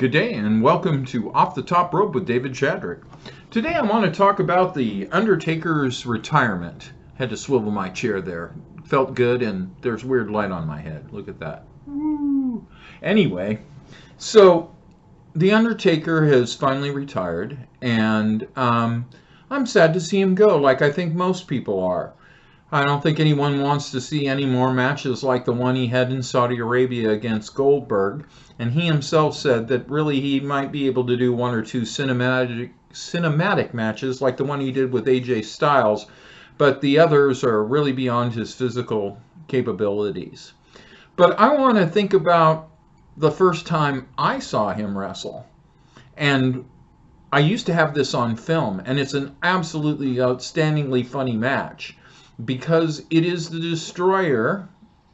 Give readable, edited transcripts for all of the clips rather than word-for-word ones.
Good day and welcome to Off the Top Rope with David Chadrick. Today I want to talk about the Undertaker's retirement. Had to swivel my chair there. Felt good and there's weird light on my head. Look at that. Woo. Anyway, so the Undertaker has finally retired and I'm sad to see him go, like I think most people are. I don't think anyone wants to see any more matches like the one he had in Saudi Arabia against Goldberg. And he himself said that really he might be able to do one or two cinematic matches like the one he did with AJ Styles, but the others are really beyond his physical capabilities. But I want to think about the first time I saw him wrestle. And I used to have this on film, and it's an absolutely outstandingly funny match, because it is the Destroyer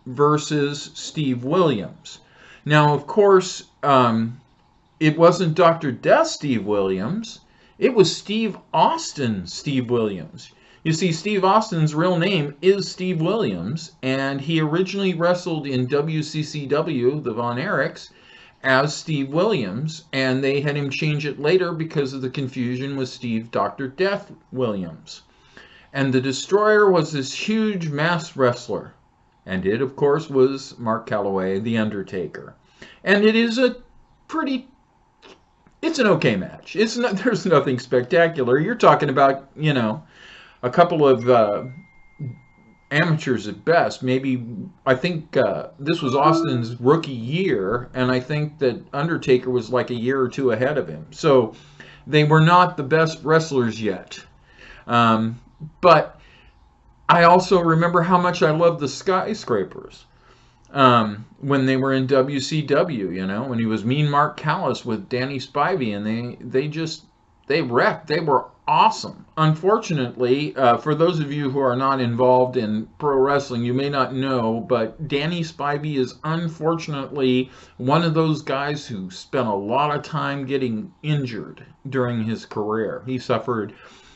versus Steve Williams. Now, of course, it wasn't Dr. Death Steve Williams. It was Steve Austin Steve Williams. You see, Steve Austin's real name is Steve Williams, and he originally wrestled in WCCW, the Von Erichs, as Steve Williams, and they had him change it later because of the confusion with Steve Dr. Death Williams. And the Destroyer was this huge masked wrestler. And it, of course, was Mark Calloway, The Undertaker. And it is it's an okay match. There's nothing spectacular. You're talking about, a couple of amateurs at best. Maybe, I think this was Austin's rookie year, and I think that Undertaker was like a year or two ahead of him. So they were not the best wrestlers yet. But I also remember how much I loved the Skyscrapers when they were in WCW, when he was Mean Mark Callis with Danny Spivey, and they wrecked. They were awesome. Unfortunately, for those of you who are not involved in pro wrestling, you may not know, but Danny Spivey is unfortunately one of those guys who spent a lot of time getting injured during his career. He suffered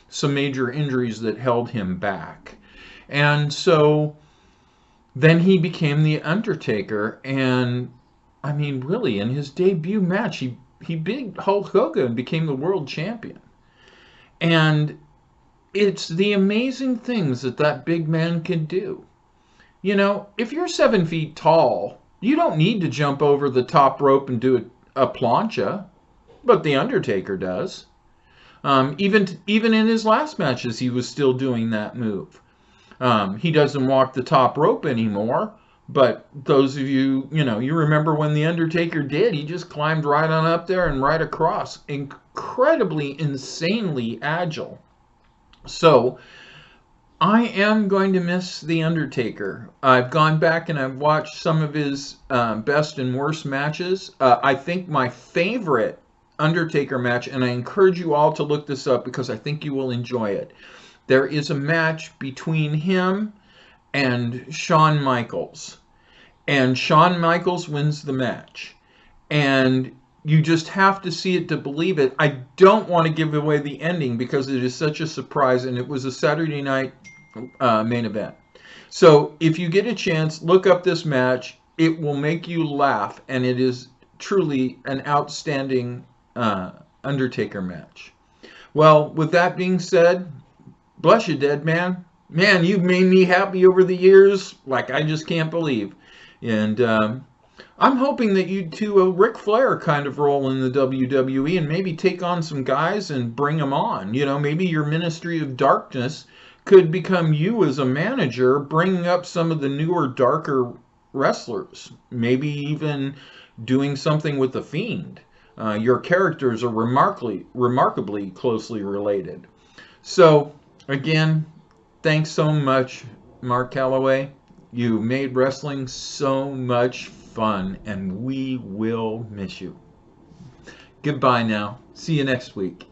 some major injuries that held him back. And so then he became The Undertaker. And I mean, really, in his debut match, he beat Hulk Hogan and became the world champion. And it's the amazing things that big man can do. If you're 7 feet tall, you don't need to jump over the top rope and do a plancha, but The Undertaker does. Even in his last matches, he was still doing that move. He doesn't walk the top rope anymore, but those of you, you remember when The Undertaker did, he just climbed right on up there and right across. Incredibly, insanely agile. So, I am going to miss The Undertaker. I've gone back and I've watched some of his best and worst matches. I think my favorite Undertaker match, and I encourage you all to look this up because I think you will enjoy it. There is a match between him and Shawn Michaels. And Shawn Michaels wins the match. And you just have to see it to believe it. I don't want to give away the ending because it is such a surprise, and it was a Saturday night main event. So if you get a chance, look up this match. It will make you laugh, and it is truly an outstanding Undertaker match. Well, with that being said, bless you, Deadman. Man, you've made me happy over the years like I just can't believe. And I'm hoping that you do a Ric Flair kind of role in the WWE and maybe take on some guys and bring them on. Maybe your Ministry of Darkness could become you as a manager, bringing up some of the newer, darker wrestlers. Maybe even doing something with The Fiend. Your characters are remarkably closely related. So, again, thanks so much, Mark Calloway. You made wrestling so much fun, and we will miss you. Goodbye now. See you next week.